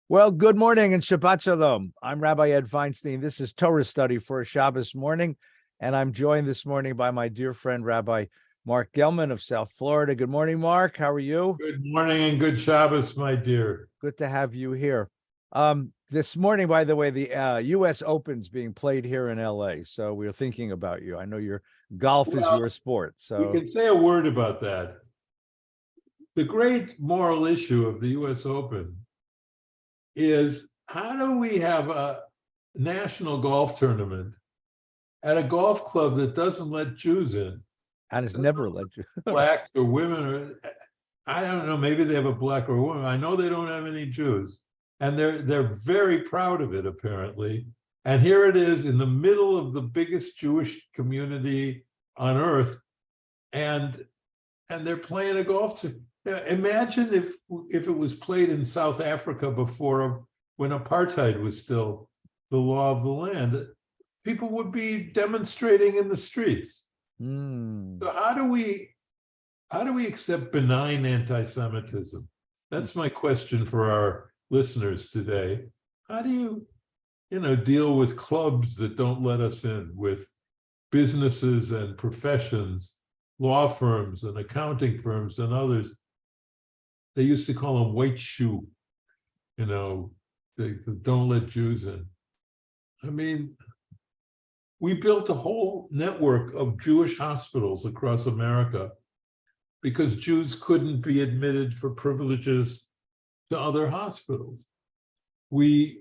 Well, good morning and Shabbat Shalom. I'm Rabbi Ed Feinstein. This is Torah study for a Shabbos morning, and I'm joined this morning by my dear friend, Rabbi Marc Gellman of South Florida. Good morning, Marc. How are you? Good morning and good Shabbos, my dear. Good to have you here. This morning, by the way, the U.S. Open's being played here in L.A., so we're thinking about you. I know your golf is your sport. So we can say a word about that. The great moral issue of the U.S. Open is, how do we have a national golf tournament at a golf club that doesn't let Jews in? and it's never let you. Blacks or women, or I don't know, maybe they have a black or a woman. I know they don't have any Jews. And they're very proud of it, apparently. And here it is in the middle of the biggest Jewish community on earth, and they're playing a golf tournament. Imagine if it was played in South Africa before, when apartheid was still the law of the land. People would be demonstrating in the streets. So how do we accept benign anti-Semitism? That's my question for our listeners today. How do you deal with clubs that don't let us in, with businesses and professions, law firms and accounting firms and others? They used to call them white shoe, they don't let Jews in. I mean, we built a whole network of Jewish hospitals across America because Jews couldn't be admitted for privileges to other hospitals. We've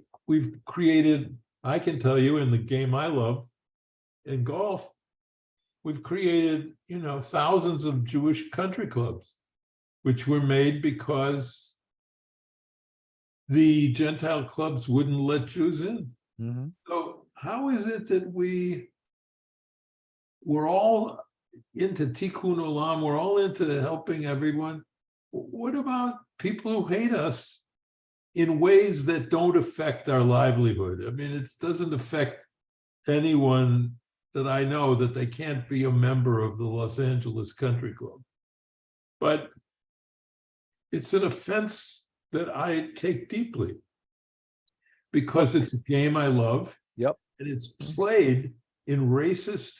created, I can tell you, in the game I love, in golf, we've created, thousands of Jewish country clubs, which were made because the Gentile clubs wouldn't let Jews in. Mm-hmm. So how is it that we're all into tikkun olam, we're all into helping everyone? What about people who hate us in ways that don't affect our livelihood? I mean, it doesn't affect anyone that I know that they can't be a member of the Los Angeles Country Club. But it's an offense that I take deeply because it's a game I love. Yep. And it's played in racist,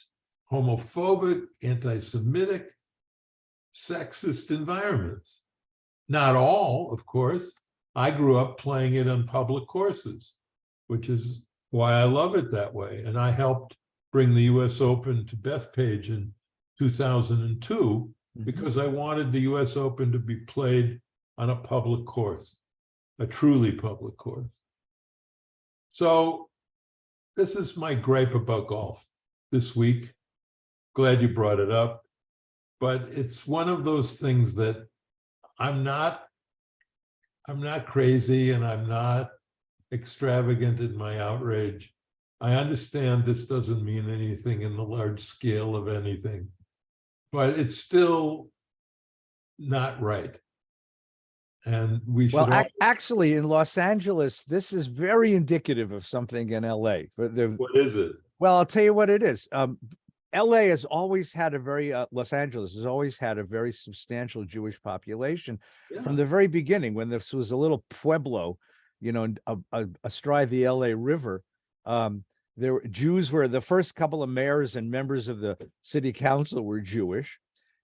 homophobic, anti-Semitic, sexist environments. Not all, of course. I grew up playing it on public courses, which is why I love it that way. And I helped bring the US Open to Bethpage in 2002 because I wanted the US Open to be played on a public course, a truly public course. So this is my gripe about golf this week. Glad you brought it up. But it's one of those things that I'm not crazy and I'm not extravagant in my outrage. I understand this doesn't mean anything in the large scale of anything, but it's still not right. And we should actually, in Los Angeles, this is very indicative of something in LA. What is it? Well, I'll tell you what it is. LA has always had Los Angeles has always had a very substantial Jewish population from the very beginning, when this was a little pueblo, astride the LA River. Jews were the first couple of mayors and members of the city council were Jewish.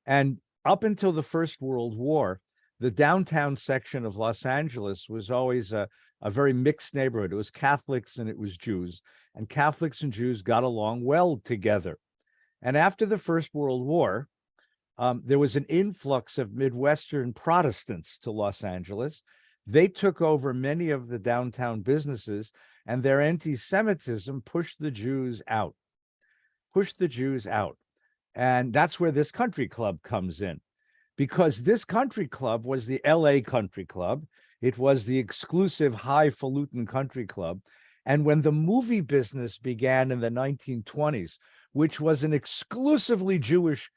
And up until the First World War, the downtown section of Los Angeles was always a very mixed neighborhood. It was Catholics and it was Jews, and Catholics and Jews got along well together. And after the First World War, there was an influx of Midwestern Protestants to Los Angeles. They took over many of the downtown businesses, and their anti-Semitism pushed the Jews out. And that's where this country club comes in, because this country club was the LA Country Club. It was the exclusive highfalutin country club. And when the movie business began in the 1920s, which was an exclusively Jewish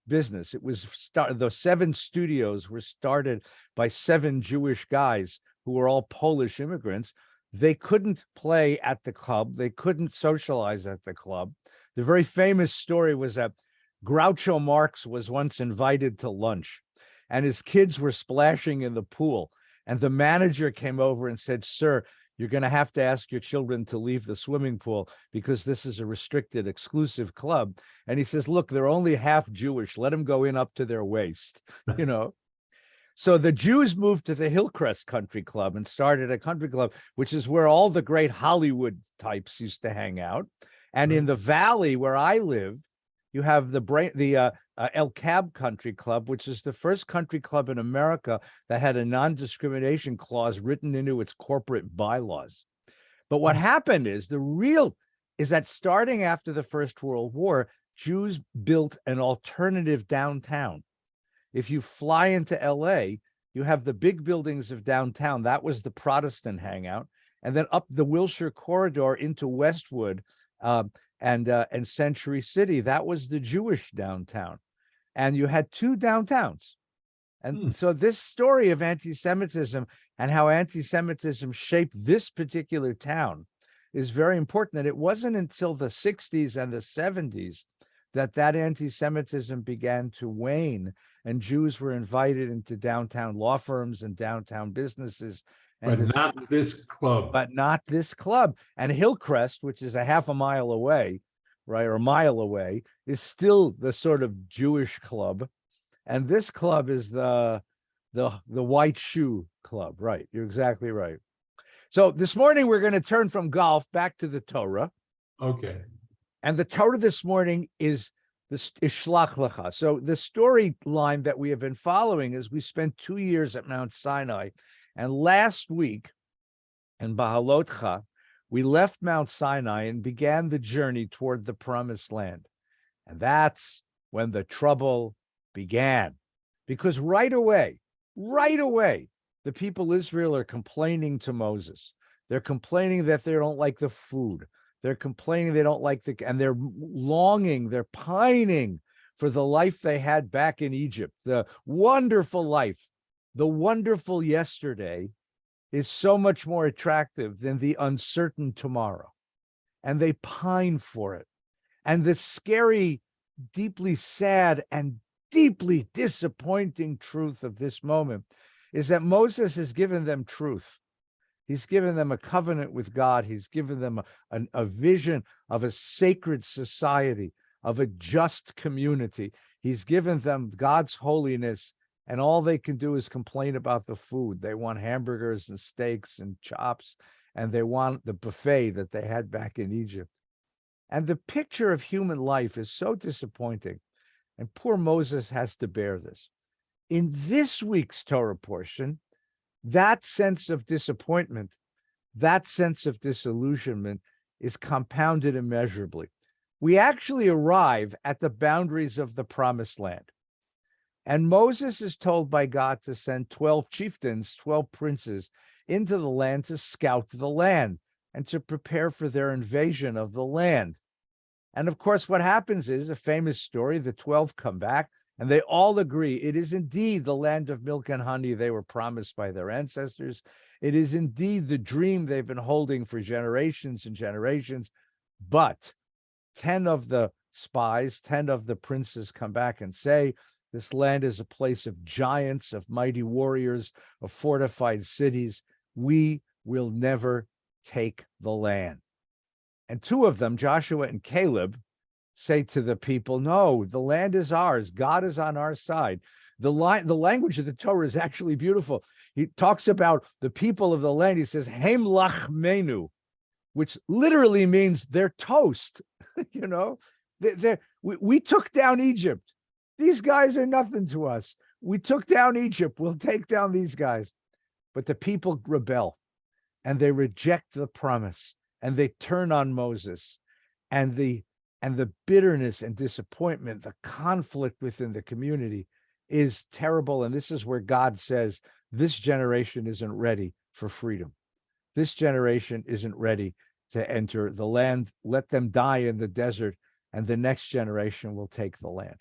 business. It was the 7 studios were started by 7 Jewish guys who were all Polish immigrants. They couldn't play at the club. They couldn't socialize at the club. The very famous story was that Groucho Marx was once invited to lunch, and his kids were splashing in the pool. And the manager came over and said, "Sir, you're going to have to ask your children to leave the swimming pool because this is a restricted, exclusive club." And he says, "Look, they're only half Jewish. Let them go in up to their waist," you know. So the Jews moved to the Hillcrest Country Club and started a country club, which is where all the great Hollywood types used to hang out. And in the valley where I live, you have the El Cab Country Club, which is the first country club in America that had a non-discrimination clause written into its corporate bylaws. But what happened is that starting after the First World War, Jews built an alternative downtown. If you fly into LA, you have the big buildings of downtown. That was the Protestant hangout. And then up the Wilshire corridor into Westwood and Century City, that was the Jewish downtown. And you had two downtowns. And so this story of anti-Semitism and how anti-Semitism shaped this particular town is very important. And it wasn't until the 60s and the 70s that anti-Semitism began to wane, and Jews were invited into downtown law firms and downtown businesses. But not this club. But not this club. And Hillcrest, which is a half a mile away, right, or a mile away, is still the sort of Jewish club. And this club is the White Shoe Club, right? You're exactly right. So this morning we're going to turn from golf back to the Torah. Okay. And the Torah this morning is Shlach Lecha. So the storyline that we have been following is we spent 2 years at Mount Sinai. And last week in Bahalotcha, we left Mount Sinai and began the journey toward the promised land. And that's when the trouble began. Because right away, the people of Israel are complaining to Moses. They're complaining that they don't like the food. They're complaining they don't like and they're longing, they're pining for the life they had back in Egypt, the wonderful life. The wonderful yesterday is so much more attractive than the uncertain tomorrow. And they pine for it. And the scary, deeply sad, and deeply disappointing truth of this moment is that Moses has given them truth. He's given them a covenant with God. He's given them a vision of a sacred society, of a just community. He's given them God's holiness, and all they can do is complain about the food. They want hamburgers and steaks and chops, and they want the buffet that they had back in Egypt. And the picture of human life is so disappointing, and poor Moses has to bear this. In this week's Torah portion, that sense of disappointment, that sense of disillusionment is compounded immeasurably. We actually arrive at the boundaries of the promised land. And Moses is told by God to send 12 chieftains, 12 princes into the land to scout the land and to prepare for their invasion of the land. And of course, what happens is a famous story. The 12 come back and they all agree it is indeed the land of milk and honey they were promised by their ancestors. It is indeed the dream they've been holding for generations and generations. But 10 of the spies, 10 of the princes come back and say, this land is a place of giants, of mighty warriors, of fortified cities. We will never take the land. And 2 of them, Joshua and Caleb, say to the people, no, the land is ours. God is on our side. The language of the Torah is actually beautiful. He talks about the people of the land. He says, Heim lachmenu, which literally means they're toast. You know, we took down Egypt. These guys are nothing to us. We took down Egypt. We'll take down these guys. But the people rebel and they reject the promise and they turn on Moses, and the bitterness and disappointment, the conflict within the community is terrible. And this is where God says, this generation isn't ready for freedom. This generation isn't ready to enter the land. Let them die in the desert, and the next generation will take the land.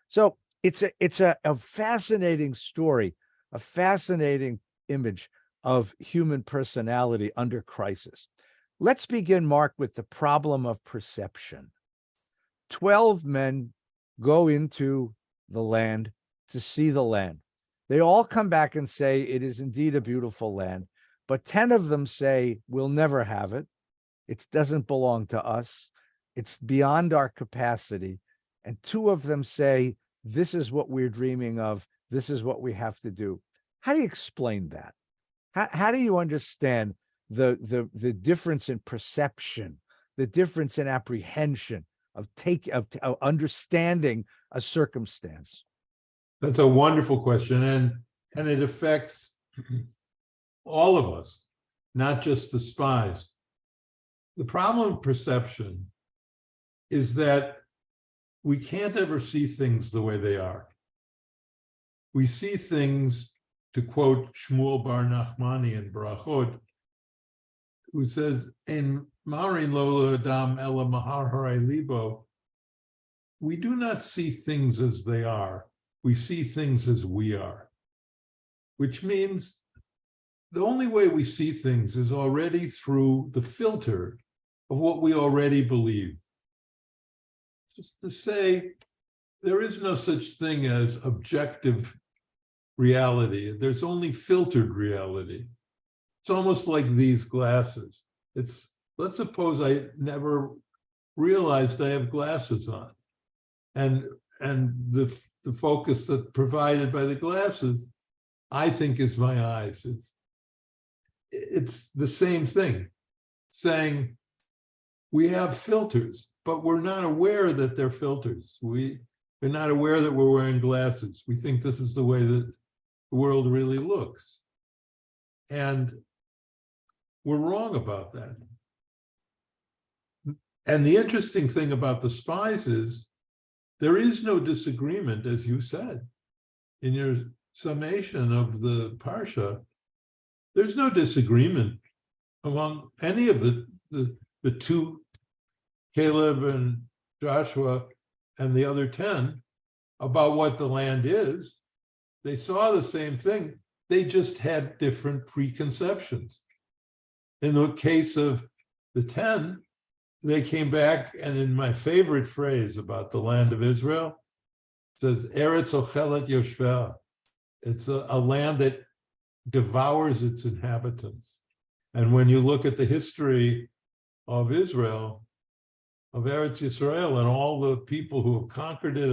So it's a fascinating story, a fascinating image of human personality under crisis. Let's begin, Marc, with the problem of perception. 12 men go into the land to see the land. They all come back and say it is indeed a beautiful land, but 10 of them say we'll never have it. It doesn't belong to us. It's beyond our capacity. And 2 of them say, this is what we're dreaming of. This is what we have to do. How do you explain that? How do you understand the difference in perception, the difference in apprehension of understanding a circumstance? That's a wonderful question, and it affects all of us, not just the spies. The problem of perception is that we can't ever see things the way they are. We see things, to quote Shmuel bar Nachmani in Barachot, who says, "In Marin lo adam ela mahar harai libo," we do not see things as they are. We see things as we are, which means the only way we see things is already through the filter of what we already believe. Just to say, there is no such thing as objective reality. There's only filtered reality. It's almost like these glasses. Let's suppose I never realized I have glasses on, and the focus that's provided by the glasses, I think, is my eyes. It's the same thing, saying we have filters, but we're not aware that they're filters. We're not aware that we're wearing glasses. We think this is the way that the world really looks. And we're wrong about that. And the interesting thing about the spies is there is no disagreement, as you said, in your summation of the Parsha. There's no disagreement among any of the 2, Caleb and Joshua and the other 10, about what the land is. They saw the same thing. They just had different preconceptions. In the case of the 10, they came back, and in my favorite phrase about the land of Israel, it says, Eretz ochelet yoshveh. It's a land that devours its inhabitants. And when you look at the history of Israel, of Eretz Yisrael, and all the people who have conquered it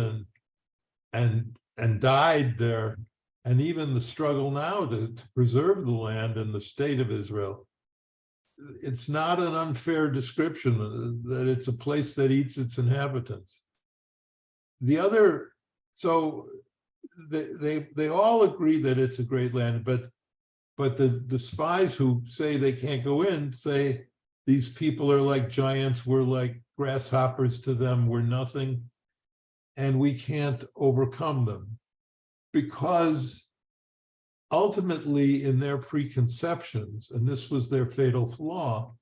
and died there, and even the struggle now to preserve the land and the state of Israel, it's not an unfair description that it's a place that eats its inhabitants. So they all agree that it's a great land, but the spies who say they can't go in say these people are like giants, we're like grasshoppers to them, we're nothing, and we can't overcome them. Because ultimately, in their preconceptions, and this was their fatal flaw,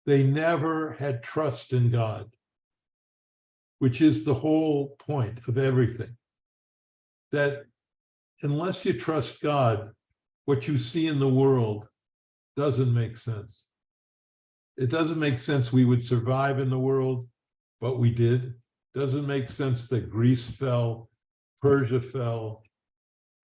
they never had trust in God, which is the whole point of everything. That unless you trust God, what you see in the world doesn't make sense. It doesn't make sense we would survive in the world, but we did. Doesn't make sense that Greece fell, Persia fell,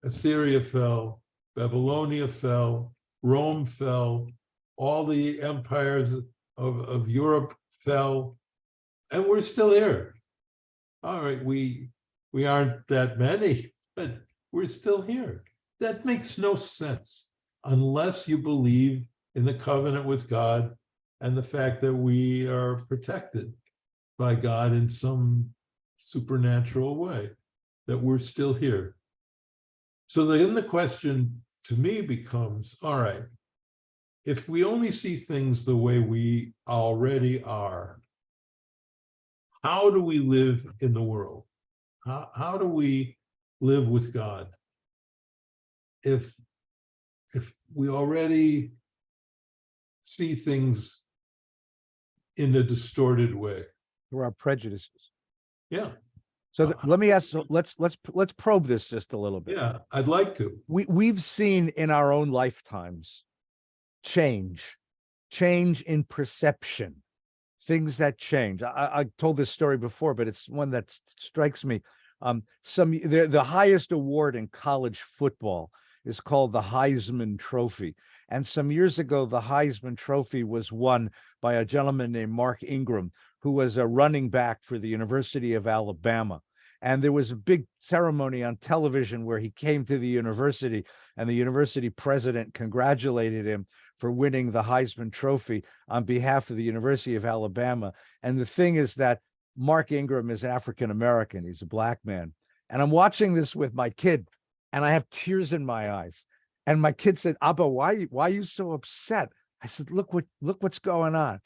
Assyria fell, Babylonia fell, Rome fell, all the empires of Europe fell, and we're still here. All right, we aren't that many, but we're still here. That makes no sense unless you believe in the covenant with God and the fact that we are protected by God in some supernatural way, that we're still here. So then the question to me becomes, all right, if we only see things the way we already are, how do we live in the world? How do we live with God if we already see things in a distorted way? Through our prejudices. Yeah. So let me ask. So let's probe this just a little bit. Yeah, I'd like to. We've seen in our own lifetimes change in perception, things that change. I told this story before, but it's one that strikes me. The highest award in college football is called the Heisman Trophy. And some years ago, the Heisman Trophy was won by a gentleman named Marc Ingram, who was a running back for the University of Alabama. And there was a big ceremony on television where he came to the university, and the university president congratulated him for winning the Heisman Trophy on behalf of the University of Alabama. And the thing is that Marc Ingram is African American. He's a black man. And I'm watching this with my kid, and I have tears in my eyes. And my kid said, "Abba, why are you so upset?" I said, look what's going on.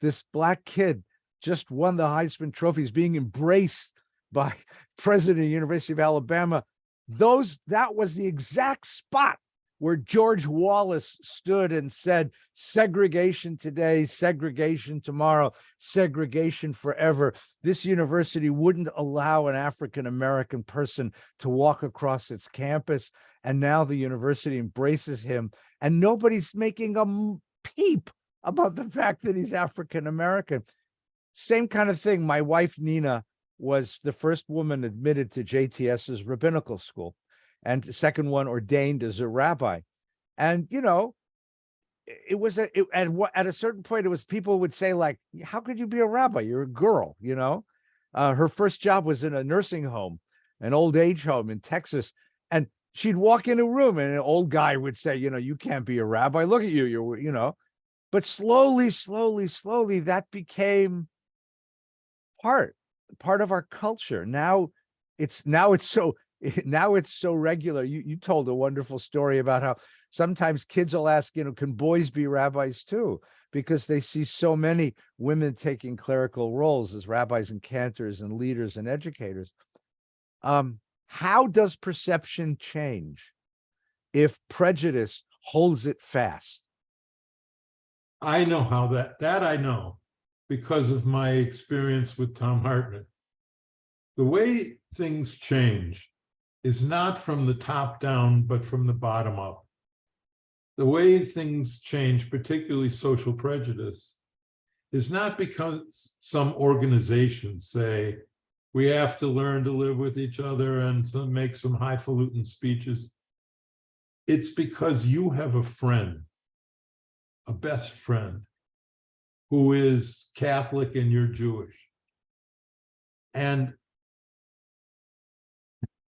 This black kid just won the Heisman Trophy. He's being embraced by president of the University of Alabama. That was the exact spot where George Wallace stood and said, segregation today, segregation tomorrow, segregation forever. This university wouldn't allow an African-American person to walk across its campus. And now the university embraces him, and nobody's making a peep about the fact that he's African-American. Same kind of thing. My wife, Nina, was the first woman admitted to JTS's rabbinical school, and the second one ordained as a rabbi. And, it was at a certain point, it was people would say, like, how could you be a rabbi? You're a girl, her first job was in a nursing home, an old age home in Texas. And she'd walk in a room and an old guy would say, you can't be a rabbi. Look at you, but slowly, that became part of our culture. Now it's so regular. You told a wonderful story about how sometimes kids will ask, can boys be rabbis too? Because they see so many women taking clerical roles as rabbis and cantors and leaders and educators. How does perception change if prejudice holds it fast? I know how that I know because of my experience with Tom Hartman. The way things change is not from the top down, but from the bottom up. The way things change, particularly social prejudice, is not because some organizations say, we have to learn to live with each other and make some highfalutin speeches. It's because you have a friend, a best friend, who is Catholic and you're Jewish. And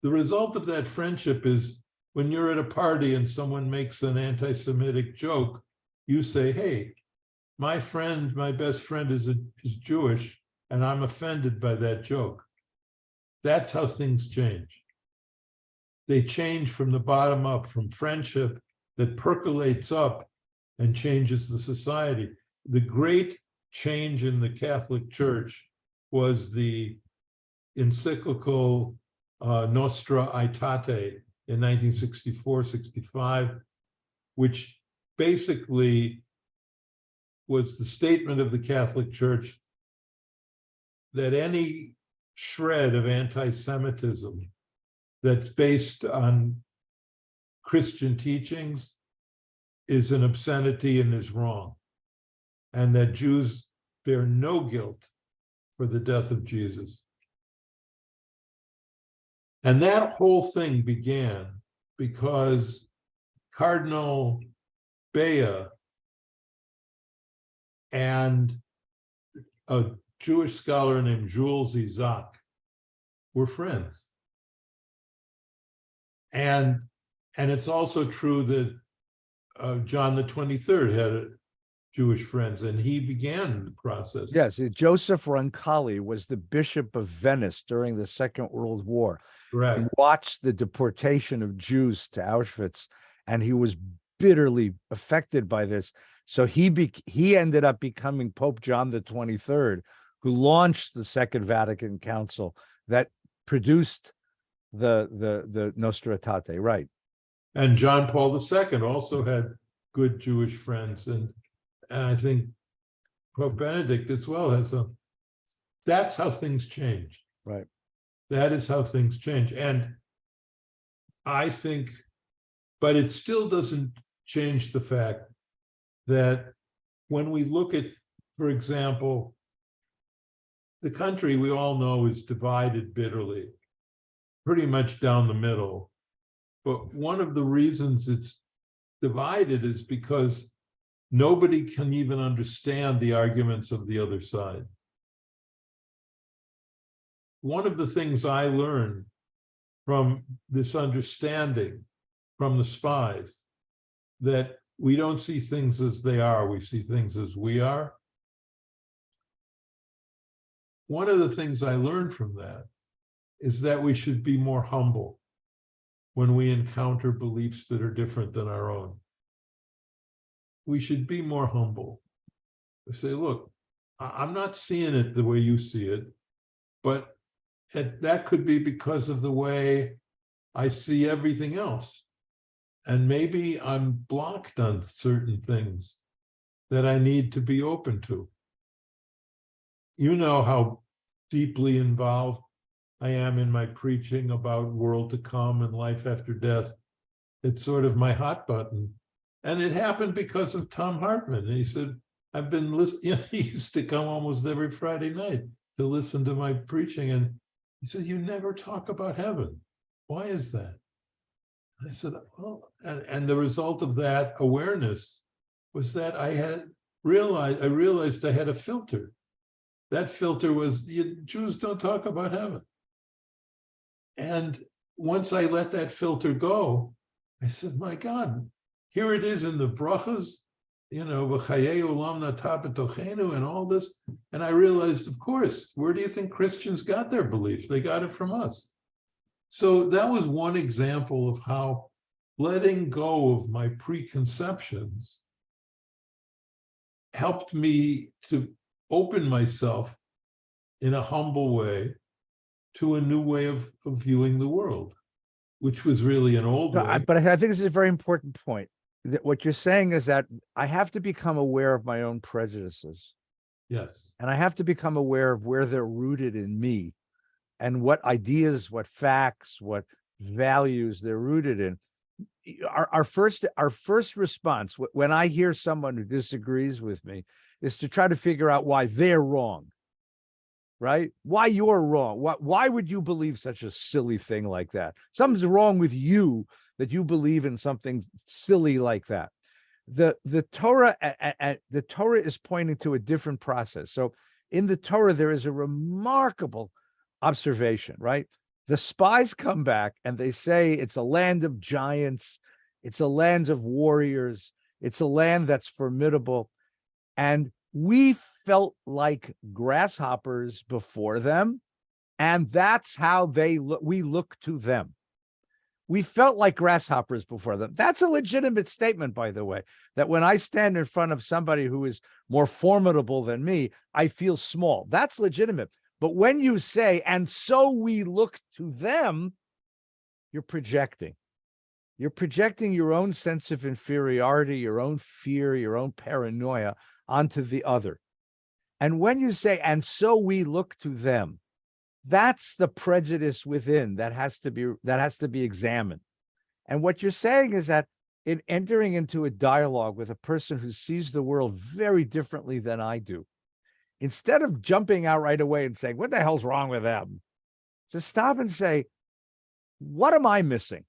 the result of that friendship is when you're at a party and someone makes an anti-Semitic joke, you say, hey, my friend, my best friend is Jewish, and I'm offended by that joke. That's how things change. They change from the bottom up, from friendship that percolates up and changes the society. The great change in the Catholic Church was the encyclical Nostra Aetate in 1964-65, which basically was the statement of the Catholic Church that any shred of anti-Semitism that's based on Christian teachings is an obscenity and is wrong, and that Jews bear no guilt for the death of Jesus. And that whole thing began because Cardinal Bea and a Jewish scholar named Jules Isaac were friends. And it's also true that John the 23rd had Jewish friends, and he began the process. Yes, Joseph Roncalli was the Bishop of Venice during the Second World War. Correct. He watched the deportation of Jews to Auschwitz, and he was bitterly affected by this. So he ended up becoming Pope John the 23rd, who launched the Second Vatican Council that produced the Nostra Aetate, right? And John Paul II also had good Jewish friends, and I think Pope Benedict as well has a. That's how things change. Right. That is how things change. And I think, but it still doesn't change the fact that when we look at, for example, the country we all know is divided bitterly. pretty much down the middle. But one of the reasons it's divided is because nobody can even understand the arguments of the other side. One of the things I learned from this understanding from the spies, that we don't see things as they are, we see things as we are. One of the things I learned from that is that we should be more humble when we encounter beliefs that are different than our own. We should be more humble. We say, look, I'm not seeing it the way you see it, but that could be because of the way I see everything else. And maybe I'm blocked on certain things that I need to be open to. You know how deeply involved I am in my preaching about world to come and life after death. It's sort of my hot button. And it happened because of Tom Hartman. And he said, I've been listening, he used to come almost every Friday night to listen to my preaching. And he said, you never talk about heaven. Why is that? I said, well, and the result of that awareness was that I realized I had a filter. That filter was, Jews don't talk about heaven. And once I let that filter go, I said, my God, here it is in the brachas, v'chayei olam natah b'tochenu and all this. And I realized, of course, where do you think Christians got their belief? They got it from us. So that was one example of how letting go of my preconceptions helped me to open myself in a humble way to a new way of viewing the world, which was really an old way. But I think this is a very important point. That what you're saying is that I have to become aware of my own prejudices. Yes. And I have to become aware of where they're rooted in me and what ideas, what facts, what values they're rooted in. Our first response when I hear someone who disagrees with me is to try to figure out why they're wrong, right? Why you're wrong. Why would you believe such a silly thing like that? Something's wrong with you that you believe in something silly like that. The Torah is pointing to a different process. So in the Torah, there is a remarkable observation, right? The spies come back and they say it's a land of giants, it's a land of warriors, it's a land that's formidable. And we felt like grasshoppers before them, and that's how we look to them. We felt like grasshoppers before them. That's a legitimate statement, by the way, that when I stand in front of somebody who is more formidable than me, I feel small. That's legitimate. But when you say, and so we look to them, you're projecting. You're projecting your own sense of inferiority, your own fear, your own paranoia onto the other. And when you say, and so we look to them, that's the prejudice within that has to be examined. And what you're saying is that in entering into a dialogue with a person who sees the world very differently than I do, instead of jumping out right away and saying, what the hell's wrong with them? To stop and say, what am I missing?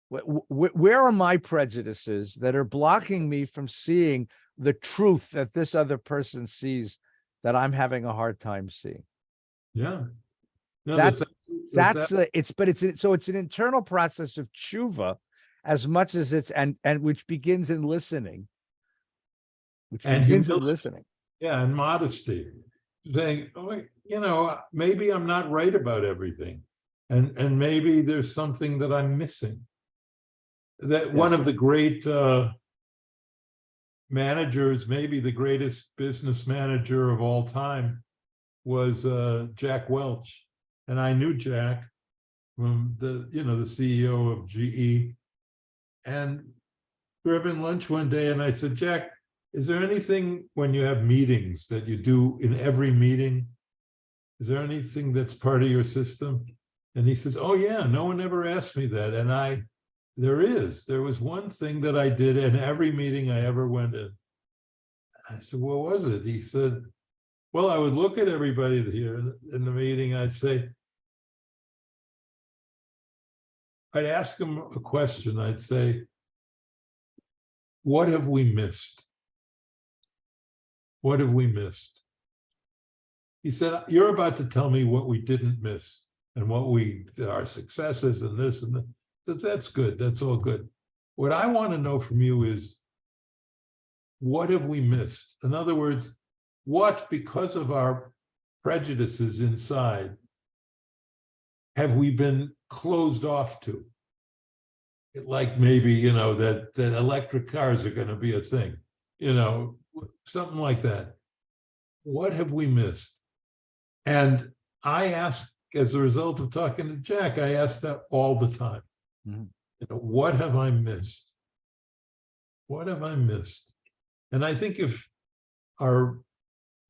Where are my prejudices that are blocking me from seeing the truth that this other person sees that I'm having a hard time seeing? Yeah. No, it's an internal process of tshuva as much as it's and which begins in listening. Yeah, and modesty. Saying, maybe I'm not right about everything. And maybe there's something that I'm missing. One of the great managers, maybe the greatest business manager of all time, was Jack Welch. And I knew Jack from the CEO of GE. And we're having lunch one day, and I said, Jack, is there anything when you have meetings that you do in every meeting? Is there anything that's part of your system? And he says, oh yeah, no one ever asked me that. And there was one thing that I did in every meeting I ever went in. I said, what was it? He said, well, I would look at everybody here in the meeting. I'd say, I'd ask him a question. I'd say, what have we missed? What have we missed? He said, you're about to tell me what we didn't miss and our successes and this and that. That's good. That's all good. What I want to know from you is, what have we missed? In other words, what, because of our prejudices inside, have we been closed off to? Like maybe, that electric cars are going to be a thing, something like that. What have we missed? And I asked, as a result of talking to Jack, I asked that all the time. Mm-hmm. What have I missed? What have I missed? And I think if our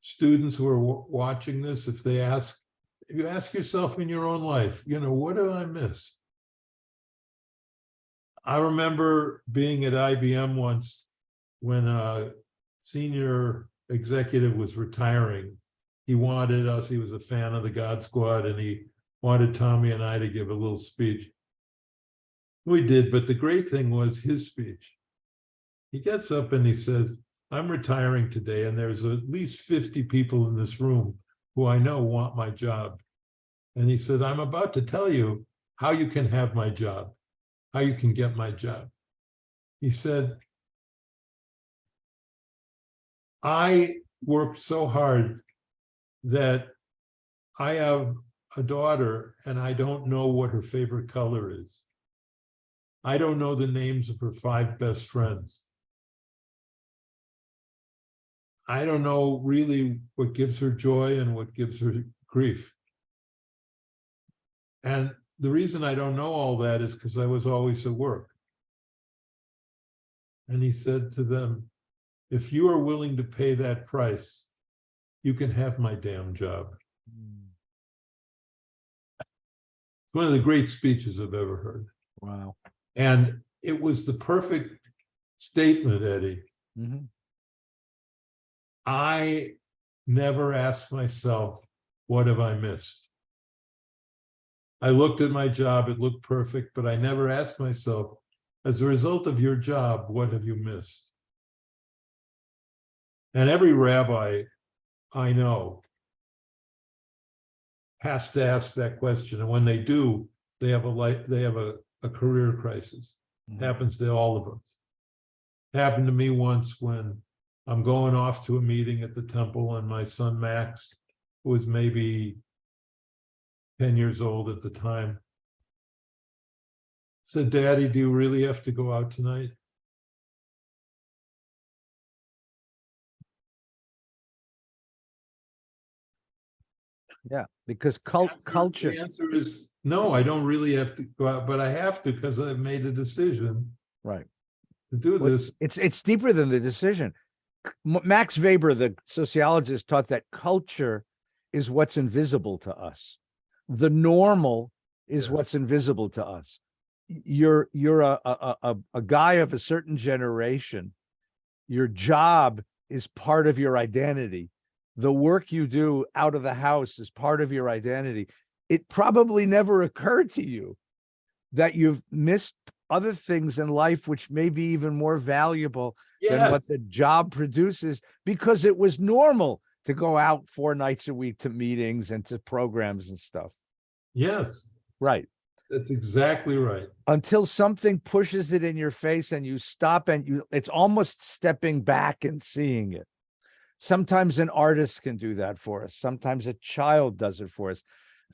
students who are watching this, if you ask yourself in your own life, what have I missed? I remember being at IBM once when a senior executive was retiring. He wanted us, he was a fan of the God Squad, and he wanted Tommy and I to give a little speech. We did, but the great thing was his speech. He gets up and he says, I'm retiring today, and there's at least 50 people in this room who I know want my job. And he said, I'm about to tell you how you can have my job, how you can get my job. He said, I worked so hard that I have a daughter and I don't know what her favorite color is. I don't know the names of her 5 best friends. I don't know really what gives her joy and what gives her grief. And the reason I don't know all that is because I was always at work. And he said to them, if you are willing to pay that price, you can have my damn job. One of the great speeches I've ever heard. Wow. And it was the perfect statement, Eddie. Mm-hmm. I never asked myself, what have I missed? I looked at my job, it looked perfect, but I never asked myself, as a result of your job, what have you missed? And every rabbi I know has to ask that question. And when they do, they have a career crisis. Mm-hmm. Happens to all of us. Happened to me once when I'm going off to a meeting at the temple, and my son Max, who was maybe 10 years old at the time, said, Daddy, do you really have to go out tonight? Yeah, because culture. The answer is no, I don't really have to go out, but I have to because I've made a decision. Right. To do this. It's deeper than the decision. Max Weber, the sociologist, taught that culture is what's invisible to us. The normal is what's invisible to us. You're a guy of a certain generation. Your job is part of your identity. The work you do out of the house is part of your identity. It probably never occurred to you that you've missed other things in life which may be even more valuable than what the job produces, because it was normal to go out 4 nights a week to meetings and to programs and stuff. Yes. Right. That's exactly right. Until something pushes it in your face and you stop, and it's almost stepping back and seeing it. Sometimes an artist can do that for us. Sometimes a child does it for us.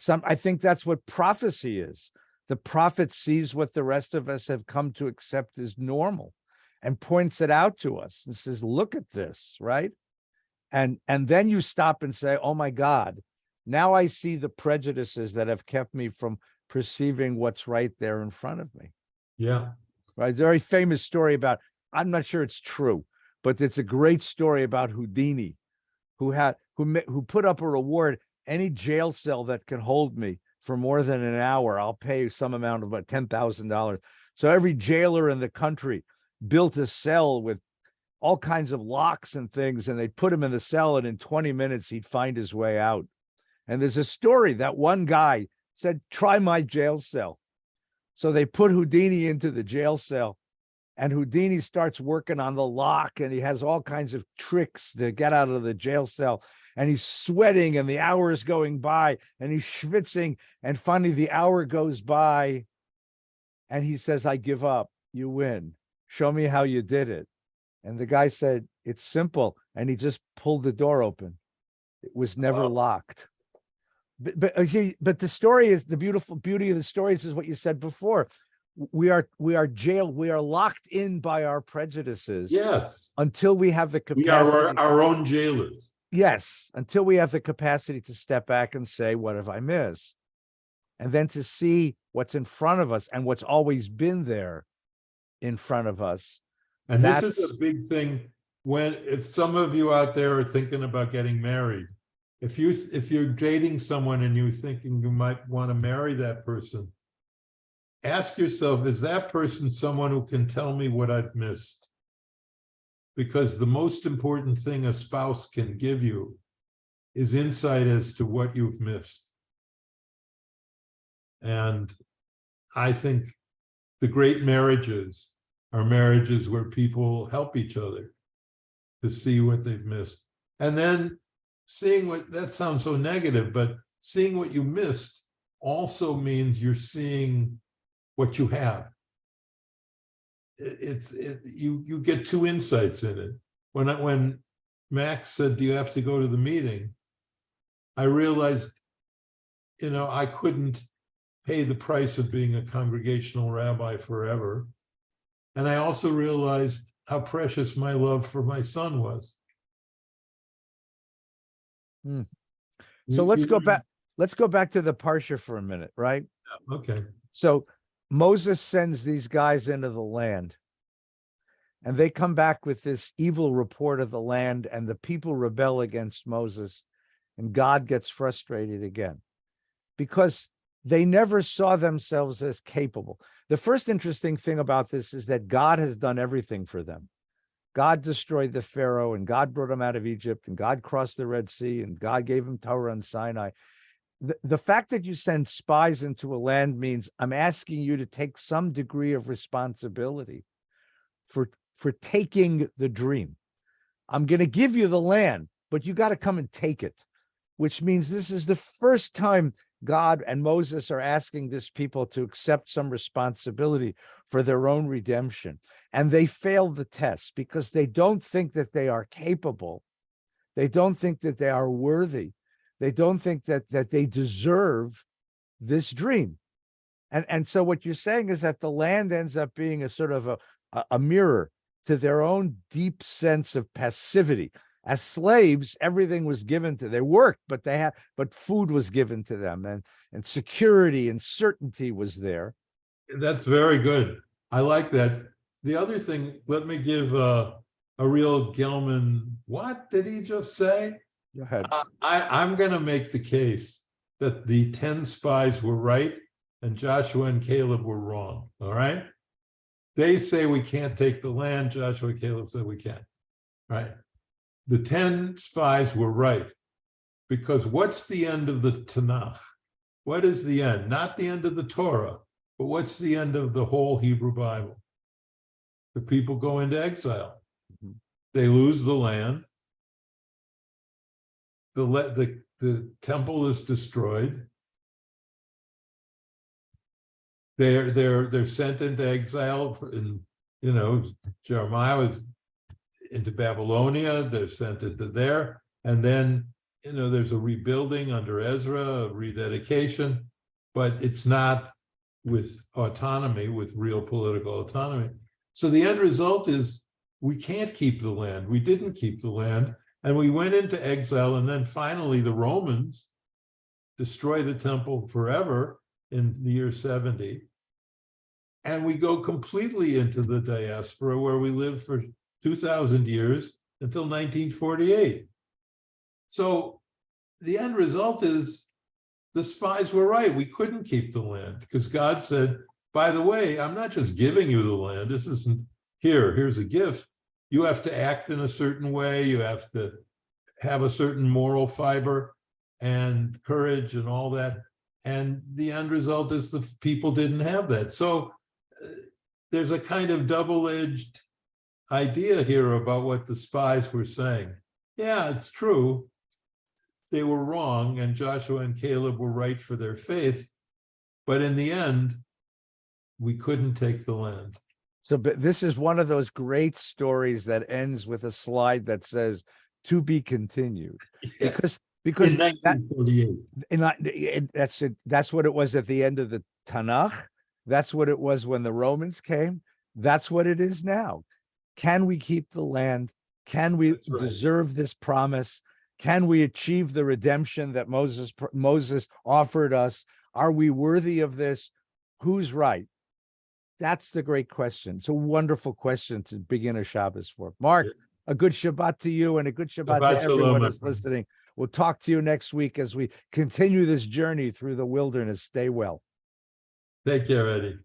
I think that's what prophecy is. The prophet sees what the rest of us have come to accept as normal and points it out to us and says, look at this, right? And then you stop and say, oh my God, now I see the prejudices that have kept me from perceiving what's right there in front of me. Yeah. Right. It's a very famous story about, I'm not sure it's true, but it's a great story about Houdini, who put up a reward. Any jail cell that can hold me for more than an hour, I'll pay some amount of about $10,000. So every jailer in the country built a cell with all kinds of locks and things, and they'd put him in the cell, and in 20 minutes, he'd find his way out. And there's a story that one guy said, try my jail cell. So they put Houdini into the jail cell, and Houdini starts working on the lock, and he has all kinds of tricks to get out of the jail cell. And he's sweating, and the hour is going by, and he's schwitzing. And finally, the hour goes by, and he says, I give up. You win. Show me how you did it. And the guy said, it's simple. And he just pulled the door open. It was never locked. But the story is, the beauty of the stories is what you said before. We are jailed. We are locked in by our prejudices. Yes. Until we have the capacity. We are our own jailers. Yes, until we have the capacity to step back and say, what have I missed? And then to see what's in front of us and what's always been there in front of us. And this is a big thing if some of you out there are thinking about getting married, if you're dating someone and you're thinking you might want to marry that person, ask yourself, is that person someone who can tell me what I've missed? Because the most important thing a spouse can give you is insight as to what you've missed. And I think the great marriages are marriages where people help each other to see what they've missed. And then seeing that sounds so negative, but seeing what you missed also means you're seeing what you have. You get two insights in it. When Max said, do you have to go to the meeting? I realized, I couldn't pay the price of being a congregational rabbi forever. And I also realized how precious my love for my son was. So let's go back. Let's go back to the Parsha for a minute, right? Okay. So Moses sends these guys into the land, and they come back with this evil report of the land, and the people rebel against Moses, and God gets frustrated again because they never saw themselves as capable. The first interesting thing about this is that God has done everything for them. God destroyed the Pharaoh, and God brought them out of Egypt, and God crossed the Red Sea, and God gave them Torah and Sinai. The fact that you send spies into a land means I'm asking you to take some degree of responsibility for taking the dream. I'm going to give you the land, but you got to come and take it, which means this is the first time God and Moses are asking this people to accept some responsibility for their own redemption. And they fail the test because they don't think that they are capable. They don't think that they are worthy. They don't think that they deserve this dream. And so what you're saying is that the land ends up being a sort of a mirror to their own deep sense of passivity. As slaves, everything was given to them. They worked, but food was given to them, and security and certainty was there. That's very good. I like that. The other thing, let me give a real Gellman. What did he just say? Go ahead. I'm going to make the case that the 10 spies were right and Joshua and Caleb were wrong. All right. They say we can't take the land. Joshua and Caleb said we can. Right. The 10 spies were right, because what's the end of the Tanakh? What is the end? Not the end of the Torah, but what's the end of the whole Hebrew Bible? The people go into exile. Mm-hmm. They lose the land. The temple is destroyed. They're sent into exile. Jeremiah was into Babylonia. They're sent into there, and then there's a rebuilding under Ezra, a rededication, but it's not with autonomy, with real political autonomy. So the end result is we can't keep the land. We didn't keep the land. And we went into exile, and then finally the Romans destroy the temple forever in the year 70. And we go completely into the diaspora, where we live for 2,000 years until 1948. So the end result is the spies were right. We couldn't keep the land because God said, by the way, I'm not just giving you the land. This isn't here's a gift. You have to act in a certain way. You have to have a certain moral fiber and courage and all that. And the end result is the people didn't have that. So there's a kind of double-edged idea here about what the spies were saying. Yeah, it's true. They were wrong, and Joshua and Caleb were right for their faith. But in the end, we couldn't take the land. So but this is one of those great stories that ends with a slide that says to be continued. Yes. Because In 1948. that's what it was at the end of the Tanakh. That's what it was when the Romans came. That's what it is now. Can we keep the land? Can we deserve this promise? Can we achieve the redemption that Moses offered us? Are we worthy of this? Who's right? That's the great question. It's a wonderful question to begin a Shabbos for. Marc, a good Shabbat to you and a good Shabbat to everyone who's listening. We'll talk to you next week as we continue this journey through the wilderness. Stay well. Take care, Eddie.